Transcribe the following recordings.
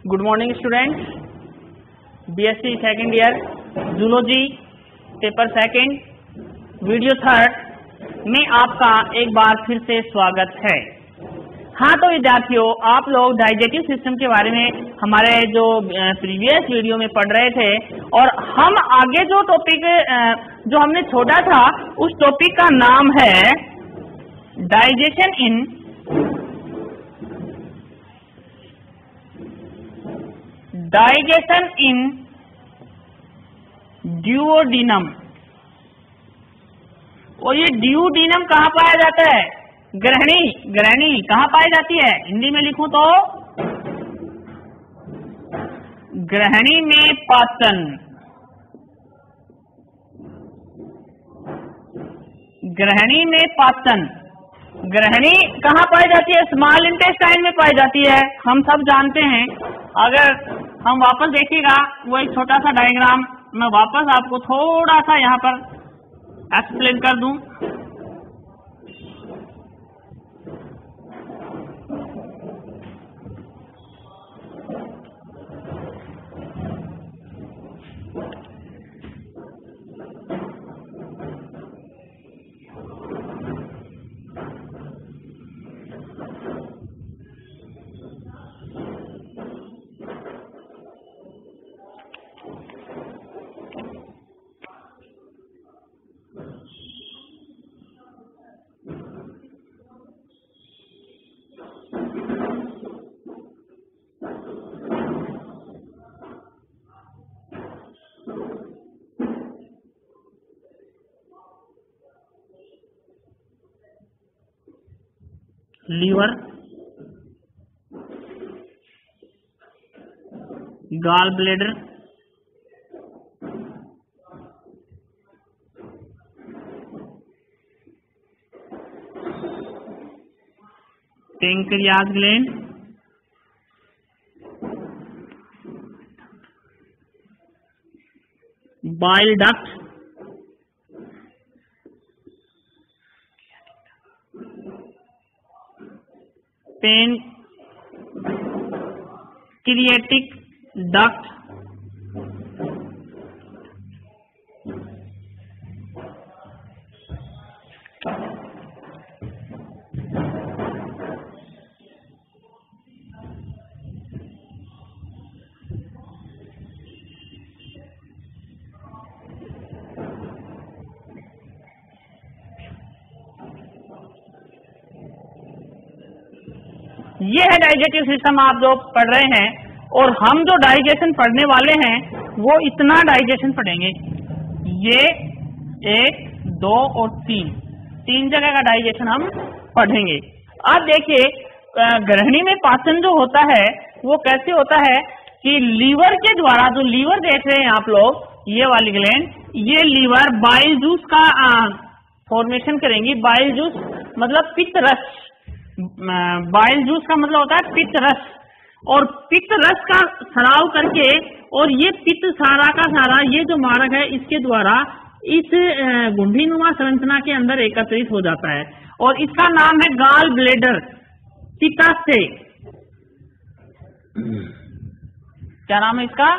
Good morning students, BSc second year zoology paper second video third में आपका एक बार फिर से स्वागत है। हाँ तो विद्यार्थियों, आप लोग डाइजेस्टिव सिस्टम के बारे में हमारे जो प्रीवियस वीडियो में पढ़ रहे थे और हम आगे जो टॉपिक जो हमने छोड़ा था उस टॉपिक का नाम है डाइजेशन इन ड्यूओडेनम। और ये ड्यूओडेनम कहाँ पाया जाता है? ग्रहणी कहाँ पाई जाती है? हिंदी में लिखूं तो ग्रहणी में पाचन। ग्रहणी में पाचन। ग्रहणी कहाँ पाई जाती है? स्मॉल इंटेस्टाइन में पाई जाती है, हम सब जानते हैं। अगर हम वापस देखिएगा वो एक छोटा सा डायग्राम मैं वापस आपको थोड़ा सा यहाँ पर एक्सप्लेन कर दूं। Liver, gall bladder, pancreas gland, bile duct, pancreatic duct, ये है डाइजेस्टिव सिस्टम आप जो पढ़ रहे हैं। और हम जो डाइजेशन पढ़ने वाले हैं वो इतना डाइजेशन पढ़ेंगे। ये 1, 2 और 3 जगह का डाइजेशन हम पढ़ेंगे। अब देखिए ग्रहणी में पाचन जो होता है वो कैसे होता है कि लीवर के द्वारा, जो लीवर देख रहे हैं आप लोग, ये वाली ग्लैंड, ये लीवर बाइल जूस का फॉर्मेशन करेंगी। बाइल जूस मतलब पित्त रस। बाइल जूस का मतलब होता है पित्त रस, और पित्त रस का स्राव करके और ये पित्त सारा का सारा ये जो मार्ग है इसके द्वारा इस गुंडीनुमा संरचना के अंदर एकत्रित हो जाता है और इसका नाम है गॉल ब्लैडर, पित्ताशय। क्या नाम है इसका?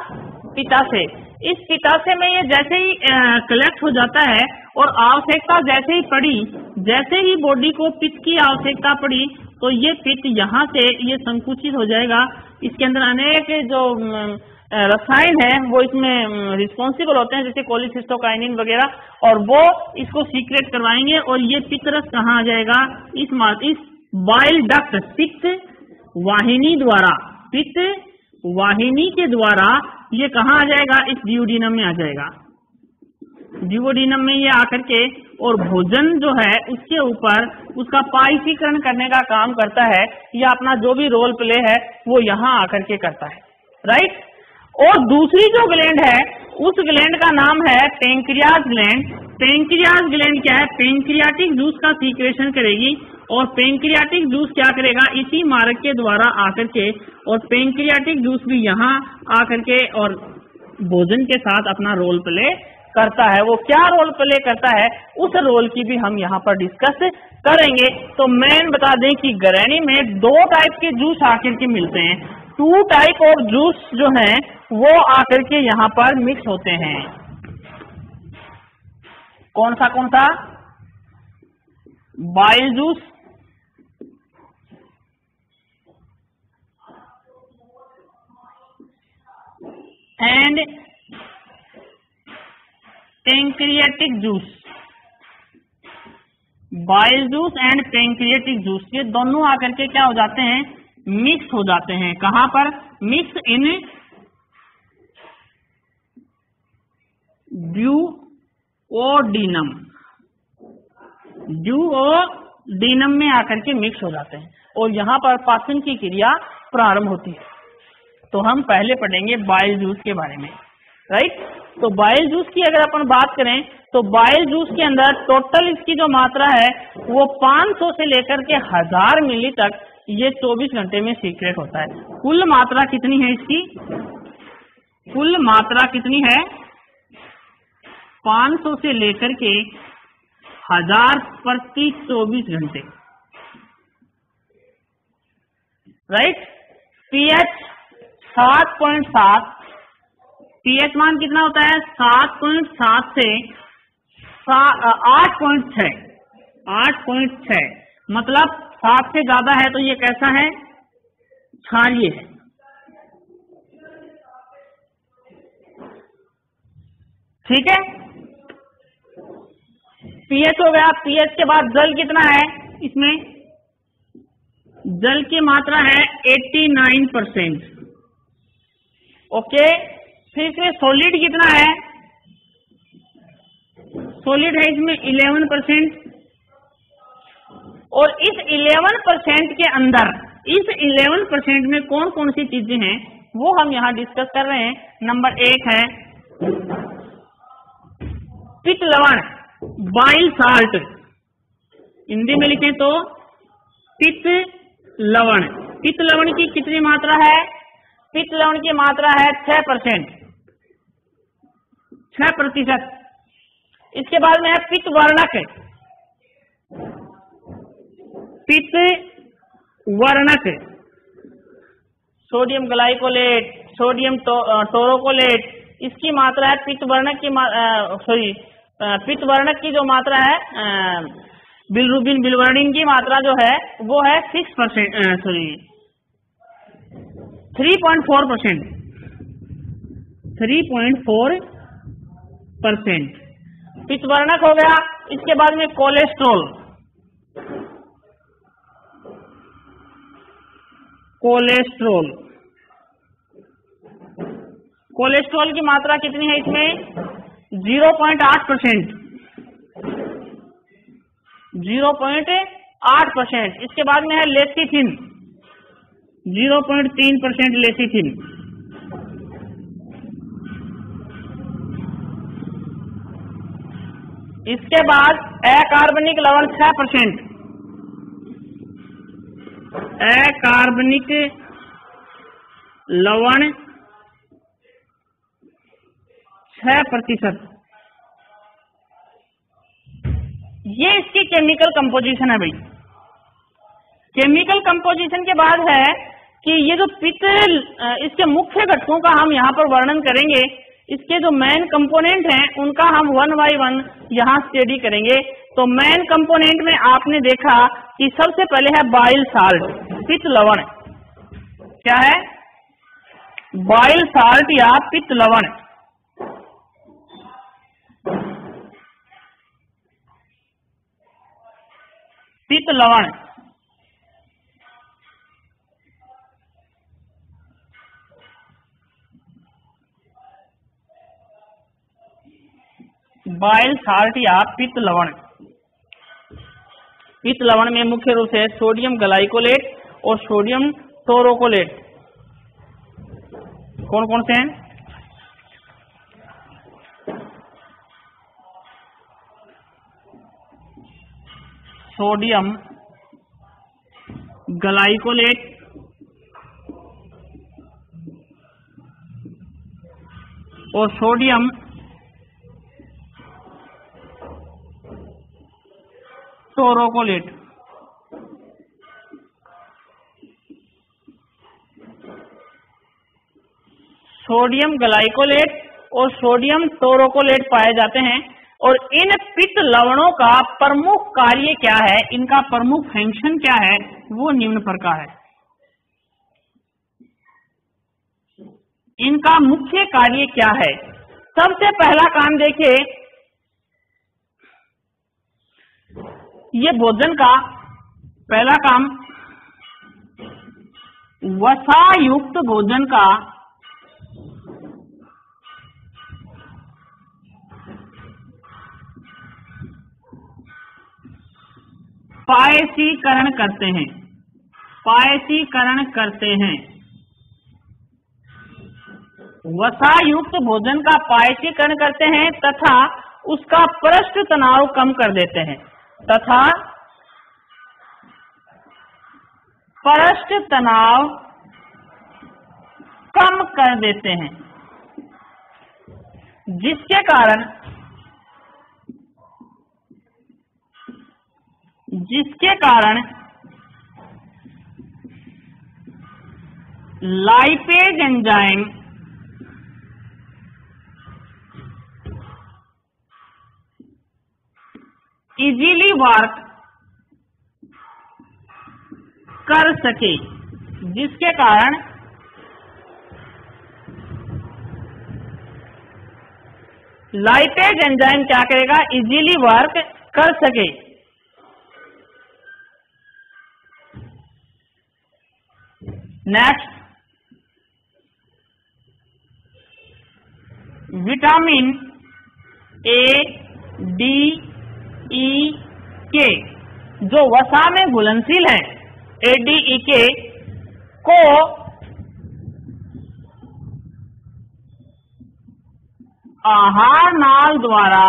पित्ताशय। इस पित्ताशय में ये जैसे ही कलेक्ट हो जाता है और आवश्यकता जैसे ही पड़ी, जैसे ही बॉडी को पित्त की आवश्यकता पड़ी तो ये पित्त यहाँ से ये संकुचित हो जाएगा। इसके अंदर अनेक जो रसायन है वो इसमें रिस्पॉन्सिबल होते हैं, जैसे कोलिसिस्टोकाइनिन वगैरह, और वो इसको सीक्रेट करवाएंगे और ये पित्त रस कहाँ आ जाएगा? इस बाइल डक्ट, पित्त वाहिनी द्वारा, पित्त वाहिनी के द्वारा ये कहाँ आ जाएगा? इस ड्यूओडेनम में आ जाएगा। ड्यूओडेनम में ये आकर के और भोजन जो है उसके ऊपर उसका पाइसीकरण करने का काम करता है, या अपना जो भी रोल प्ले है वो यहाँ आकर के करता है, राइट। और दूसरी जो ग्लैंड है उस ग्लैंड का नाम है पैंक्रियास ग्लैंड। पैंक्रियास ग्लैंड क्या है? पैंक्रियाटिक जूस का सीक्रेशन करेगी और पैंक्रियाटिक जूस क्या करेगा? इसी मार्ग के द्वारा आकर के, और पैंक्रियाटिक जूस भी यहाँ आकर के और भोजन के साथ अपना रोल प्ले करता है, वो क्या रोल प्ले करता है, उस रोल की भी हम यहाँ पर डिस्कस करेंगे। तो मेन बता दें कि गरैनी में 2 टाइप के जूस आकर के मिलते हैं, 2 टाइप ऑफ जूस जो हैं वो आकर के यहाँ पर मिक्स होते हैं। कौन सा? Bile juice and pancreatic juice. Bile juice and pancreatic juice, ये दोनों आकर के क्या हो जाते हैं, मिक्स हो जाते हैं। कहां पर? Mix in ड्यूओडीनम। ड्यूओडीनम में आकर के मिक्स हो जाते हैं और यहाँ पर पाचन की क्रिया प्रारंभ होती है। तो हम पहले पढ़ेंगे बाइल जूस के बारे में, राइट। तो बाइल जूस की अगर अपन बात करें तो बाइल जूस के अंदर टोटल इसकी जो मात्रा है वो 500 से लेकर के 1000 मिली तक ये 24 घंटे में सीक्रेट होता है। कुल मात्रा कितनी है इसकी? कुल मात्रा कितनी है? 500 से लेकर के 1000 प्रति 24 घंटे, राइट। पीएच 7.7, पीएच मान कितना होता है? 7.7 से 8.6, 8.6 मतलब 7 से ज्यादा है तो ये कैसा है? क्षारीय है। ठीक है, पीएच हो गया। पीएच के बाद जल कितना है इसमें? जल की मात्रा है 89%। ओके, फिर इसमें सॉलिड कितना है? सॉलिड है इसमें 11%। और इस 11% के अंदर, इस 11% में कौन कौन सी चीजें हैं वो हम यहाँ डिस्कस कर रहे हैं। नंबर 1 है पित्त लवण, बाइल साल्ट। हिंदी में लिखें तो पित्त लवण। पित्त लवण की कितनी मात्रा है? पित्त लवण की मात्रा है 6%, 6%। इसके बाद में है पित्त वर्णक। पित्त वर्णक सोडियम ग्लाइकोलेट, सोडियम टोरोकोलेट, इसकी मात्रा है पित्त वर्णक की पित्त वर्णक की जो मात्रा है बिलरुबिन, बिलवर्निन की मात्रा जो है वो है 6%, 3.4%, 3.4%। पित्त वर्णक हो गया। इसके बाद में कोलेस्ट्रॉल, कोलेस्ट्रॉल, कोलेस्ट्रॉल की मात्रा कितनी है इसमें? 0.8%, 0.8%। इसके बाद में है लेसिथिन, 0.3% लेसिथिन। इसके बाद अकार्बनिक लवण 6%, अकार्बनिक लवण 6%। ये इसकी केमिकल कंपोजिशन है भाई। केमिकल कंपोजिशन के बाद है कि ये जो पित्त, इसके मुख्य घटकों का हम यहाँ पर वर्णन करेंगे। इसके जो मेन कंपोनेंट हैं उनका हम 1 by 1 यहाँ स्टडी करेंगे। तो मेन कंपोनेंट में आपने देखा कि सबसे पहले है बाइल साल्ट, पित्त लवण। क्या है? बाइल साल्ट या पित्त लवण। पित्त लवण बाइल साल्ट या पित्त लवण। पित्त लवण में मुख्य रूप से सोडियम ग्लाइकोलेट और सोडियम टोरोकोलेट कौन कौन से हैं? सोडियम ग्लाइकोलेट और सोडियम टोरोकोलेट। सोडियम ग्लाइकोलेट और सोडियम टोरोकोलेट पाए जाते हैं। और इन पित्त लवणों का प्रमुख कार्य क्या है, इनका प्रमुख फंक्शन क्या है, वो निम्न प्रकार है। इनका मुख्य कार्य क्या है? सबसे पहला काम देखिए, ये भोजन का पहला काम वसा युक्त भोजन का पायसीकरण करते हैं। पायसीकरण करते हैं। वसा युक्त भोजन का पायसीकरण करते हैं तथा उसका पृष्ठ तनाव कम कर देते हैं। तथा पृष्ठ तनाव कम कर देते हैं, जिसके कारण लाइपेज एंजाइम इजीली वर्क कर सके, जिसके कारण लाइपेज एंजाइम क्या करेगा, इजीली वर्क कर सके। नेक्स्ट, विटामिन ए, डी, ई, के जो वसा में घुलनशील है, ADEK को आहार नाल द्वारा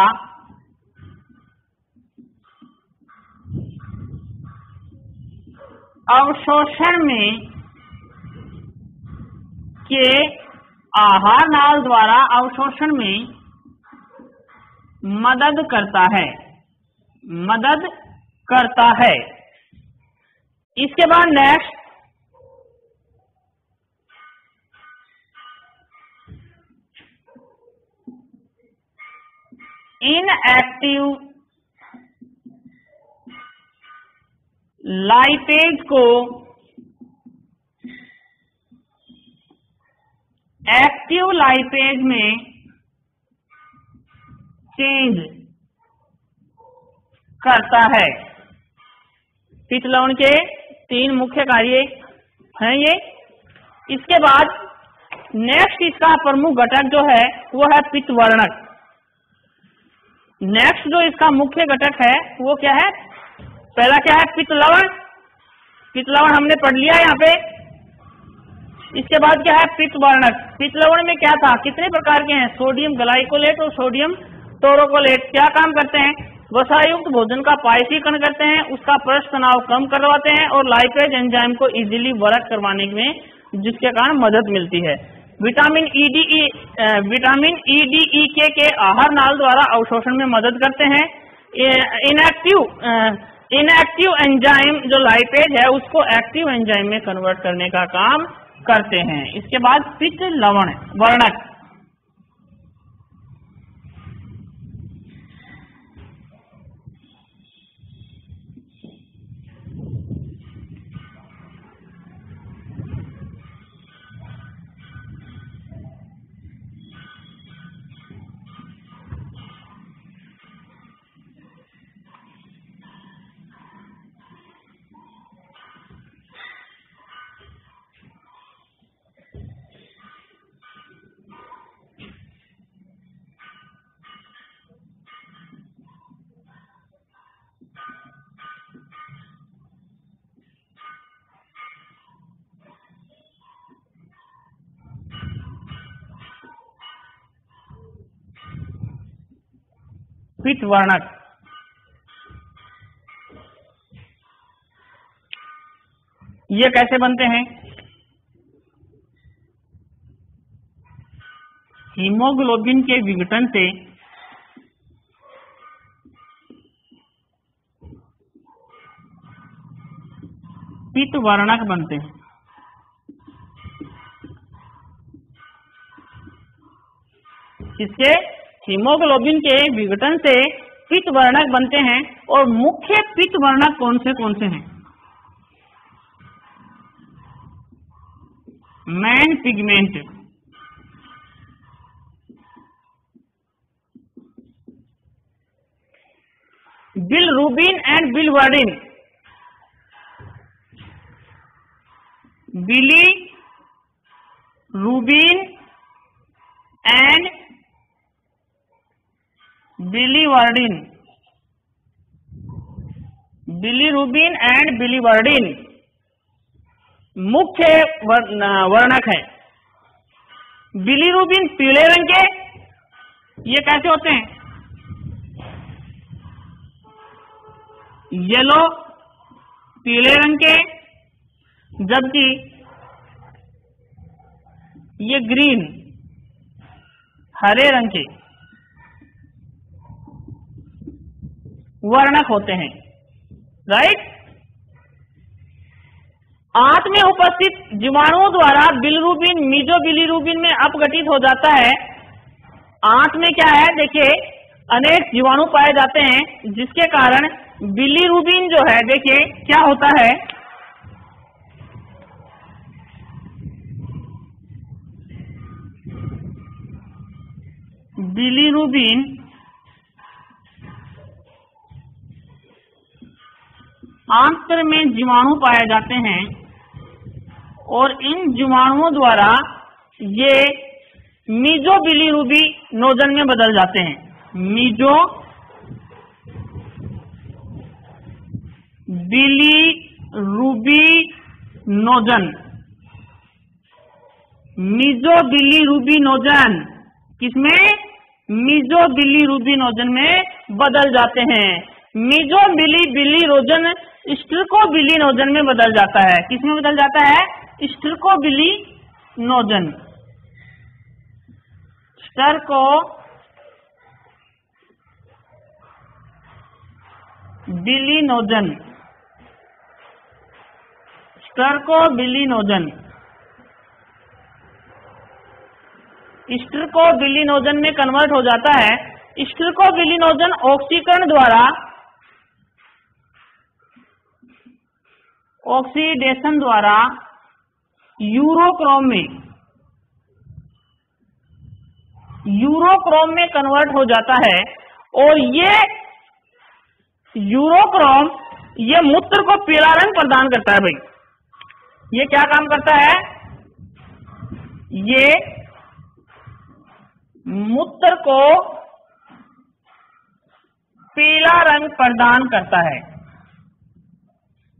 अवशोषण में मदद करता है। इसके बाद नेक्स्ट, इनएक्टिव लाइपेज को एक्टिव लाइपेज में चेंज करता है। पित्त लवण के 3 मुख्य कार्य हैं ये। इसके बाद नेक्स्ट इसका प्रमुख घटक जो है वो है पित्त वर्णक। नेक्स्ट जो इसका मुख्य घटक है वो क्या है? पहला क्या है? पित्त लवण। पित्त लवण हमने पढ़ लिया यहाँ पे। इसके बाद क्या है? पित्त वर्णक। पित्त लवण में क्या था, कितने प्रकार के हैं? सोडियम ग्लाइकोलेट और सोडियम टोरोकोलेट। क्या काम करते हैं? वसायुक्त भोजन का पायसीकरण करते हैं, उसका पृष्ठ तनाव कम करवाते हैं और लाइपेज एंजाइम को इजीली वर्क करवाने में जिसके कारण मदद मिलती है। विटामिन EDEK के आहार नाल द्वारा अवशोषण में मदद करते हैं। इनएक्टिव एंजाइम जो लाइपेज है उसको एक्टिव एंजाइम में कन्वर्ट करने का काम करते हैं। इसके बाद पित्त लवण वर्णक। पित्त वर्णक ये कैसे बनते हैं? हीमोग्लोबिन के विघटन से पित्त वर्णक बनते हैं। इसके हीमोग्लोबिन के विघटन से पित्त वर्णक बनते हैं। और मुख्य पित्त वर्णक कौन से हैं? Main pigment, bilirubin and बिलिवर्डिन। Bilirubin and बिलिवर्डिन, bilirubin and बिलिवर्डिन मुख्य वर्णक है। बिलिरुबिन पीले रंग के, ये कैसे होते हैं? येलो, पीले रंग के, जबकि ये ग्रीन, हरे रंग के वर्णक होते हैं। राइट। आंत में उपस्थित जीवाणुओं द्वारा बिलिरुबिन मीजोबिलिरुबिन में अपघटित हो जाता है। आंत में क्या है, देखिए अनेक जीवाणु पाए जाते हैं, जिसके कारण बिलिरुबिन जो है, देखिए क्या होता है, बिलिरुबिन आंत्र में जीवाणु पाए जाते हैं और इन जीवाणुओं द्वारा ये मीजोबिलिरुबिनोजन में बदल जाते हैं। मीजोबिलिरुबिनोजन, मीजोबिलिरुबिनोजन किसमें? मीजोबिलिरुबिनोजन में बदल जाते हैं। मीजोबिलिरुबिनोजन स्टिरकोबिलिनोजन में बदल जाता है। किसमें बदल जाता है? स्टिरकोबिलिनोजन, स्टिरकोबिलिनोजन, स्टिरकोबिलिनोजन, स्टिरकोबिलिनोजन में कन्वर्ट हो जाता है। स्टिरकोबिलिनोजन ऑक्सीकरण द्वारा, ऑक्सीडेशन द्वारा यूरोक्रोम में कन्वर्ट हो जाता है। और ये यूरोक्रोम ये मूत्र को पीला रंग प्रदान करता है। भाई ये क्या काम करता है? ये मूत्र को पीला रंग प्रदान करता है।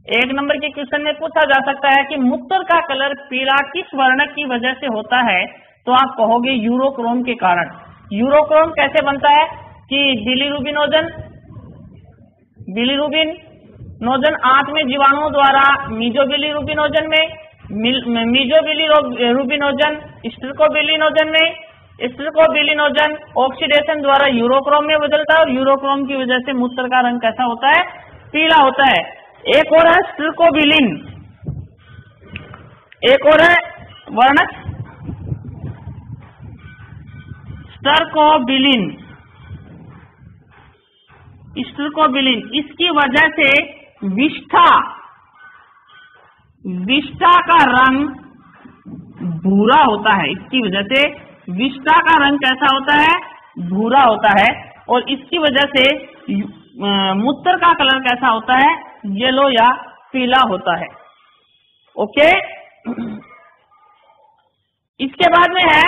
एक नंबर के क्वेश्चन में पूछा जा सकता है कि मूत्र का कलर पीला किस वर्णक की वजह से होता है? तो आप कहोगे यूरोक्रोम के कारण। यूरोक्रोम कैसे बनता है? कि बिलिरुबिनोजन आंत में जीवाणुओं द्वारा मीजोबिलिरुबिनोजन में, मीजोबिलिरुबिनोजन स्टिरकोबिलिनोजन में, स्टिरकोबिलिनोजन ऑक्सीडेशन द्वारा यूरोक्रोम में बदलता है और यूरोक्रोम की वजह से मूत्र का रंग कैसा होता है? पीला होता है। एक और है स्टिरकोबिलिन, एक और है वर्णक स्टिरकोबिलिन। इसकी वजह से विष्ठा का रंग भूरा होता है। इसकी वजह से विष्ठा का रंग कैसा होता है? भूरा होता है। और इसकी वजह से मूत्र का कलर कैसा होता है? येलो या पीला होता है। ओके। इसके बाद में है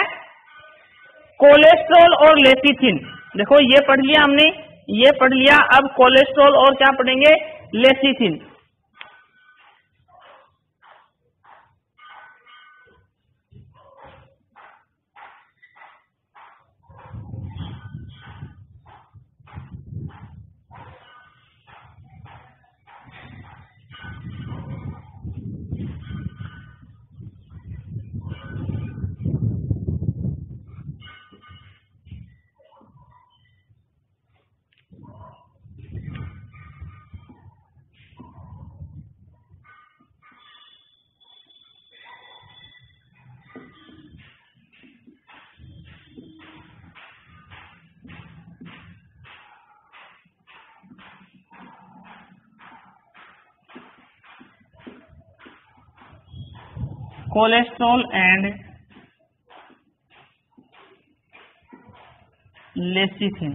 कोलेस्ट्रॉल और लेसिथिन। देखो ये पढ़ लिया हमने, ये पढ़ लिया। अब कोलेस्ट्रॉल और क्या पढ़ेंगे? लेसिथिन। Cholesterol and lecithin.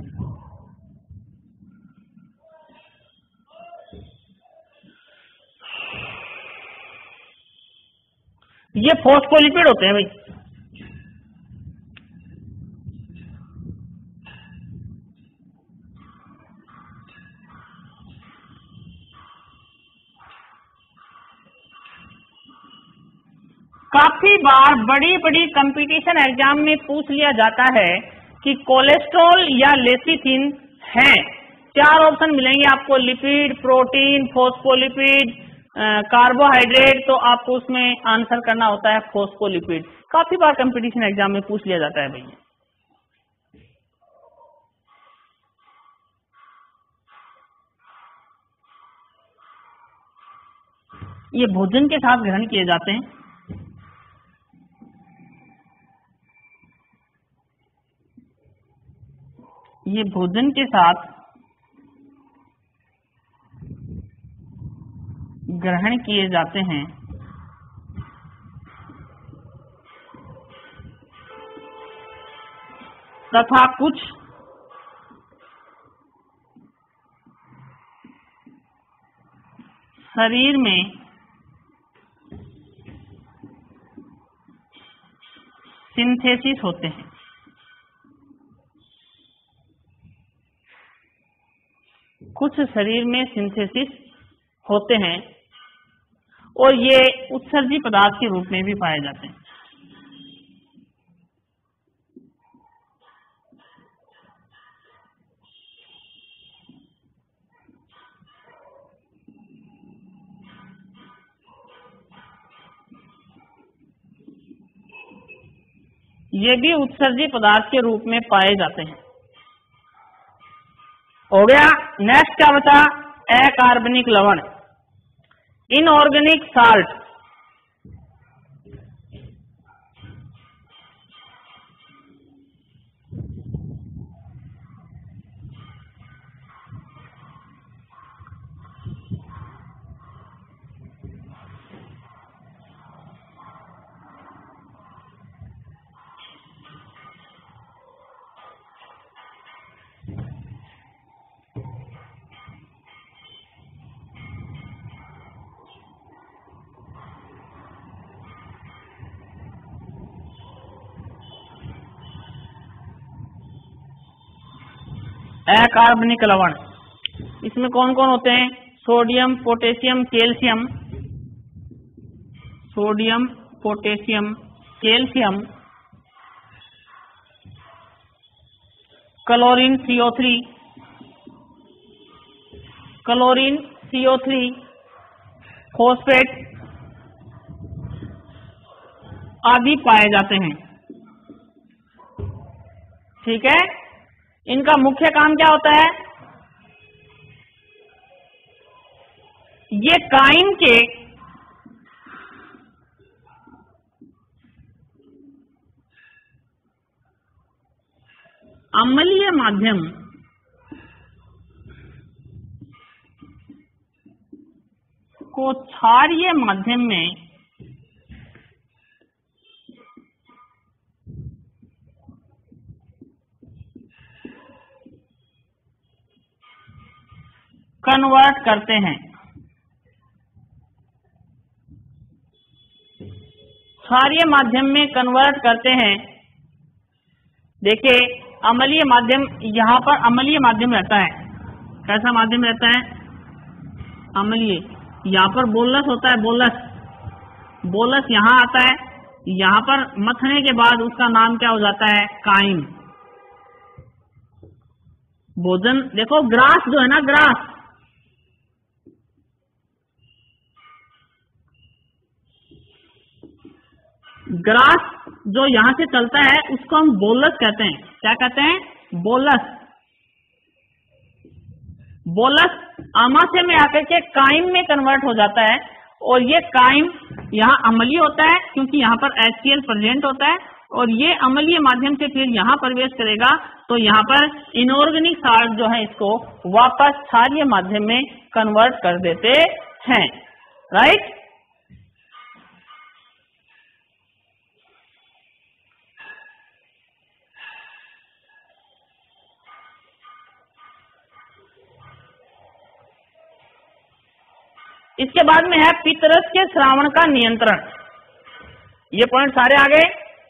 ये फॉस्फोलिपिड होते हैं भाई। काफी बार बड़ी बड़ी कंपटीशन एग्जाम में पूछ लिया जाता है कि कोलेस्ट्रॉल या लेसिथिन है। 4 ऑप्शन मिलेंगे आपको, लिपिड, प्रोटीन, फॉस्फोलिपिड, कार्बोहाइड्रेट, तो आपको उसमें आंसर करना होता है फॉस्फोलिपिड। काफी बार कंपटीशन एग्जाम में पूछ लिया जाता है भैया। ये भोजन के साथ ग्रहण किए जाते हैं। ये भोजन के साथ ग्रहण किए जाते हैं तथा कुछ शरीर में सिंथेसिस होते हैं। कुछ शरीर में सिंथेसिस होते हैं और ये उत्सर्जी पदार्थ के रूप में भी पाए जाते हैं। ये भी उत्सर्जी पदार्थ के रूप में पाए जाते हैं। हो गया। नेक्स्ट क्या बचा? अकार्बनिक लवण, इनऑर्गेनिक साल्ट। अकार्बनिक लवण, इसमें कौन कौन होते हैं? Sodium, potassium, calcium. Sodium, potassium, calcium, chlorine CO3, chlorine CO3, phosphate आदि पाए जाते हैं। ठीक है। इनका मुख्य काम क्या होता है? ये काइम के अम्लीय माध्यम को क्षारीय माध्यम में कन्वर्ट करते हैं। क्षारीय माध्यम में कन्वर्ट करते हैं। देखिए, अम्लीय माध्यम, यहाँ पर अम्लीय माध्यम रहता है। कैसा माध्यम रहता है? अम्लीय। यहाँ पर बोलस होता है, बोलस। बोलस यहाँ आता है, यहाँ पर मथने के बाद उसका नाम क्या हो जाता है? काइम। भोजन देखो, ग्रास जो है ना, ग्रास, ग्रास जो यहां से चलता है उसको हम बोलस कहते हैं। क्या कहते हैं? बोलस। बोलस आमाशय में आकर के काइम में कन्वर्ट हो जाता है और ये काइम यहाँ अम्लीय होता है क्योंकि यहाँ पर HCl प्रेजेंट होता है और ये अम्लीय माध्यम से फिर यहाँ प्रवेश करेगा तो यहाँ पर इनऑर्गेनिक साल्ट जो है इसको वापस क्षारीय माध्यम में कन्वर्ट कर देते हैं। राइट। इसके बाद में है पित्तरस के श्रावण का नियंत्रण। ये पॉइंट सारे आ गए।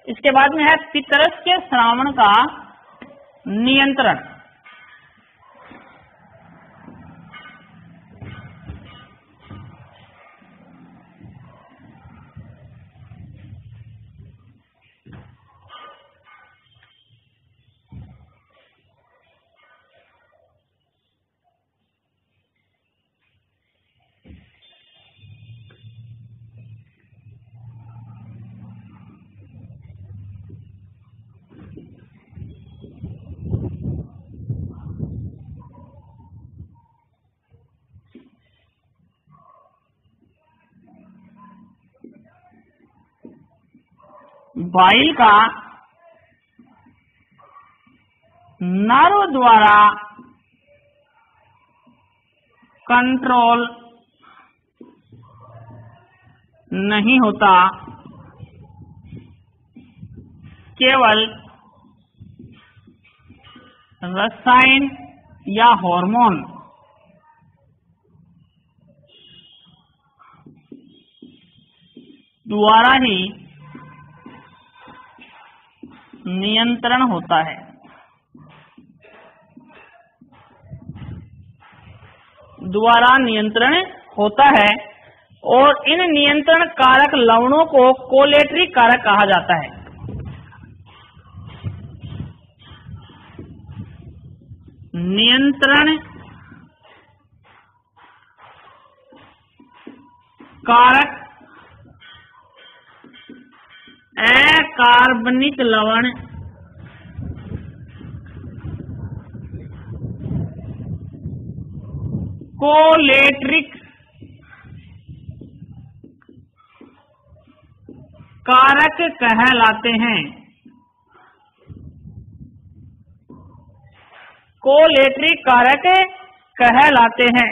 इसके बाद में है पित्तरस के श्रावण का नियंत्रण। बाइल का नर्व द्वारा कंट्रोल नहीं होता, केवल रसायन या हार्मोन द्वारा ही नियंत्रण होता है। द्वारा नियंत्रण होता है और इन नियंत्रण कारक लवणों को कोलेटरी कारक कहा जाता है। नियंत्रण कारक अकार्बनिक लवण कोलेट्रिक कारक कहलाते हैं। कोलेट्रिक कारक कहलाते हैं।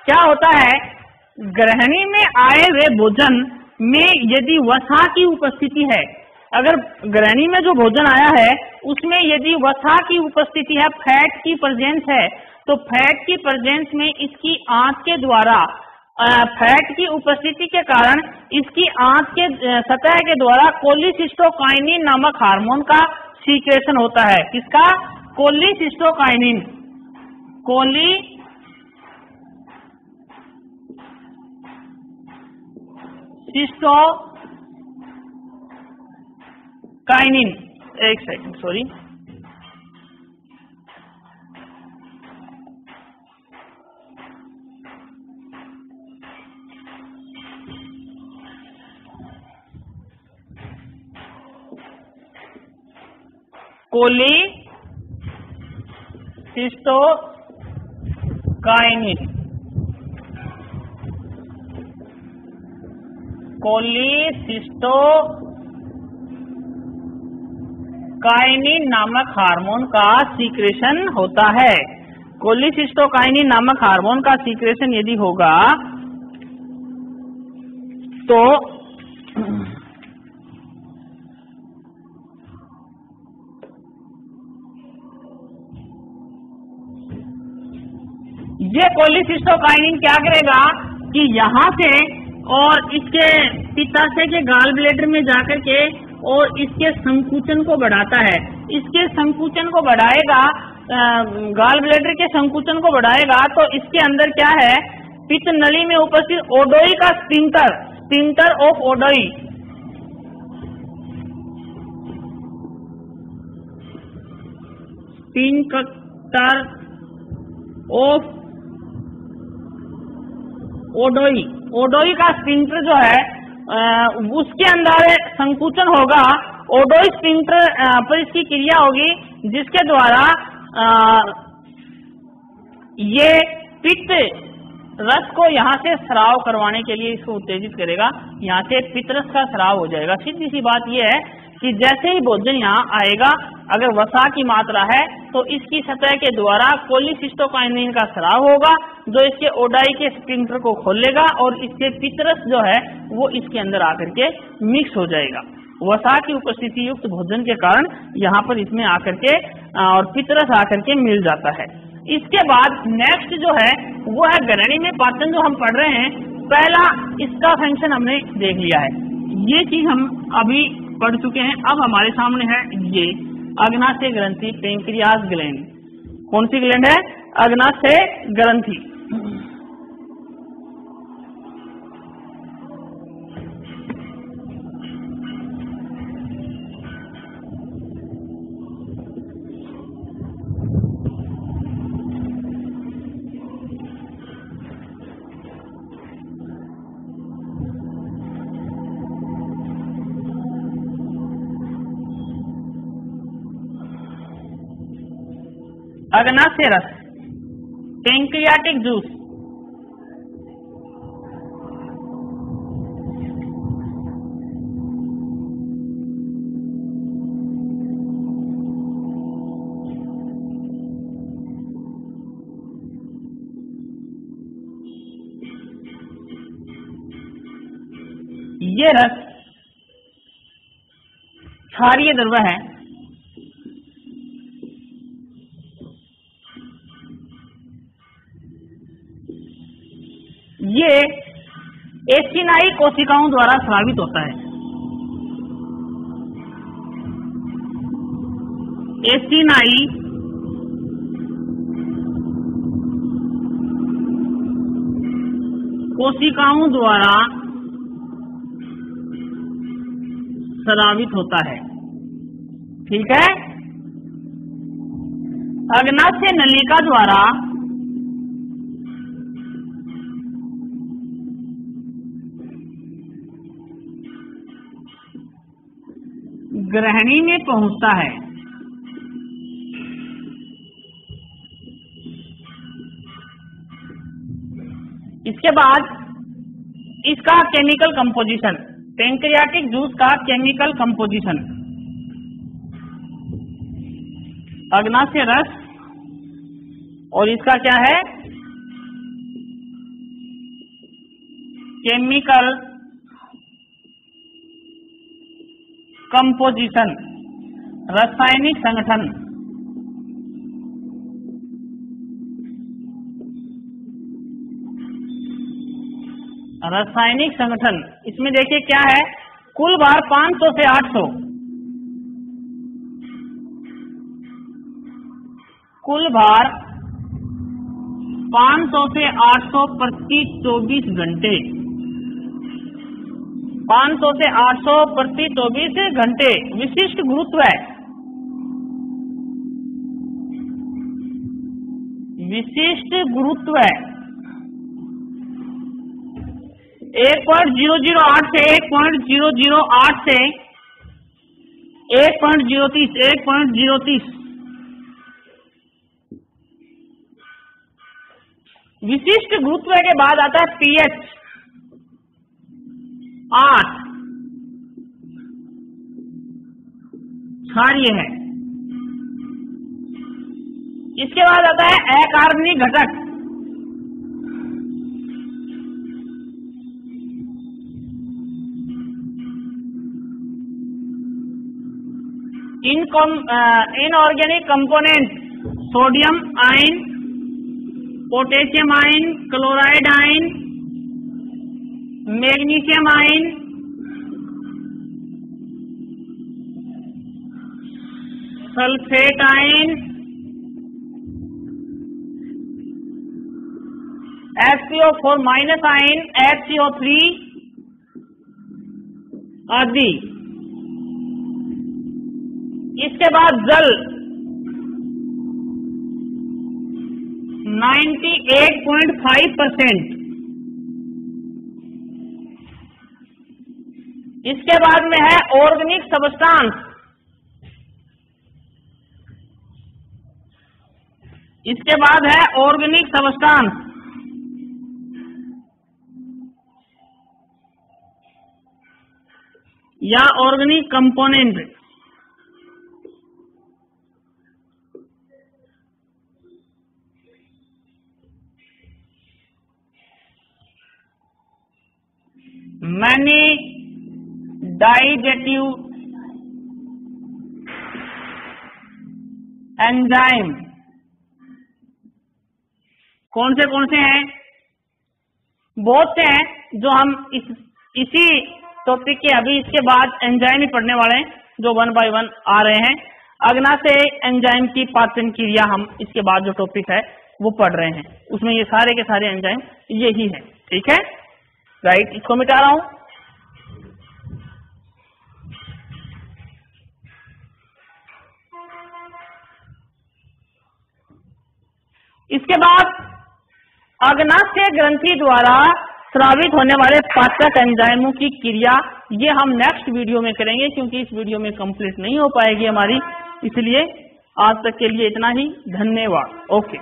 क्या होता है, ग्रहणी में आए हुए भोजन में यदि वसा की उपस्थिति है, अगर ग्रहणी में जो भोजन आया है उसमें यदि वसा की उपस्थिति है, फैट की प्रेजेंस है, तो फैट की प्रेजेंस में इसकी आंत के द्वारा फैट की उपस्थिति के कारण इसकी आंत के सतह के द्वारा कोलिसिस्टोकाइनिन नामक हार्मोन का सीक्रेशन होता है। किसका? कोलिसिस्टोकाइनिन। कोलिसिस्टोकाइनिन, एक सेकंड सॉरी, कोलिसिस्टोकाइनिन, कोलिसिस्टोकाइनिन नामक हार्मोन का सीक्रेशन होता है। कोलिसिस्टोकाइनिन नामक हार्मोन का सीक्रेशन यदि होगा तो ये कोलिसिस्टोकाइनिन क्या करेगा कि यहाँ से और इसके पित्ताशय के गाल ब्लैडर में जाकर के और इसके संकुचन को बढ़ाता है। इसके संकुचन को बढ़ाएगा, गाल ब्लैडर के संकुचन को बढ़ाएगा तो इसके अंदर क्या है, पित्त नली में उपस्थित ओडोई का स्फिंक्टर ऑफ ओडोई, स्फिंक्टर ऑफ ओडोई का स्फिंक्टर जो है उसके अंदर संकुचन होगा। ओडोई स्फिंक्टर पर इसकी क्रिया होगी जिसके द्वारा ये पित्त रस को यहाँ से स्राव करवाने के लिए इसको उत्तेजित करेगा, यहाँ से पित्त रस का स्राव हो जाएगा। सीधी सी बात यह है कि जैसे ही भोजन यहाँ आएगा, अगर वसा की मात्रा है तो इसकी सतह के द्वारा कोलिसिस्टोकाइनिन का स्राव होगा, जो इसके ओडाई के स्फिंक्टर को खोलेगा और इसके पितरस जो है वो इसके अंदर आकर के मिक्स हो जाएगा। वसा की उपस्थिति युक्त भोजन के कारण यहाँ पर इसमें आकर के और पितरस आकर के मिल जाता है। इसके बाद नेक्स्ट जो है वो है ग्रहणी में पाचन, जो हम पढ़ रहे हैं। पहला इसका फंक्शन हमने देख लिया है, ये चीज हम अभी पढ़ चुके हैं। अब हमारे सामने है ये अग्नाशय ग्रंथि, पेंक्रियास ग्लैंड। कौन सी ग्लैंड है? अग्नाशय ग्रंथि। अग्नाशय रस, पैंक्रियाटिक जूस, ये रस क्षारीय द्रव्य है। ये एसिनाई कोशिकाओं द्वारा स्रावित होता है। एसिनाई कोशिकाओं द्वारा स्रावित होता है। ठीक है। अग्नाशय नलिका द्वारा ग्रहणी में पहुंचता है। इसके बाद इसका केमिकल कंपोजिशन, पैंक्रियाटिक जूस का केमिकल कंपोजिशन, अग्नाशय रस और इसका क्या है? केमिकल कंपोजिशन, रासायनिक संगठन। रासायनिक संगठन, इसमें देखिए क्या है, कुल भार 500 से 800, कुल भार 500 से 800 प्रति 24 घंटे, 500 से 800 प्रति 24 घंटे। विशिष्ट गुरुत्व है, विशिष्ट गुरुत्व है 1.008 से 1.008 से 1.030। विशिष्ट गुरुत्व के बाद आता है पीएच 8, क्षारीय है। इसके बाद आता है अकार्बनिक घटक, inorganic component, sodium ion, potassium ion, chloride ion, magnesium ion, sulphate ion, HCO4 minus ion, HCO3 आदि। इसके बाद जल 98.5%। इसके बाद में है ऑर्गेनिक सब्सटेंस, इसके बाद है ऑर्गेनिक सब्सटेंस, या ऑर्गेनिक कंपोनेंट। मैनी डाइजेटिव एंजाइम कौन से हैं? बहुत से हैं जो हम इसी टॉपिक के अभी इसके बाद एंजाइम ही पढ़ने वाले हैं, जो 1 बाय 1 आ रहे हैं। अग्नाशय एंजाइम की पाचन क्रिया हम इसके बाद जो टॉपिक है वो पढ़ रहे हैं, उसमें ये सारे के सारे एंजाइम यही है। ठीक है, राइट, इसको मिटा रहा हूं। इसके बाद अग्नाशय ग्रंथि द्वारा स्रावित होने वाले पाचक एंजाइमों की क्रिया, ये हम नेक्स्ट वीडियो में करेंगे, क्योंकि इस वीडियो में कंप्लीट नहीं हो पाएगी हमारी, इसलिए आज तक के लिए इतना ही। धन्यवाद। ओके।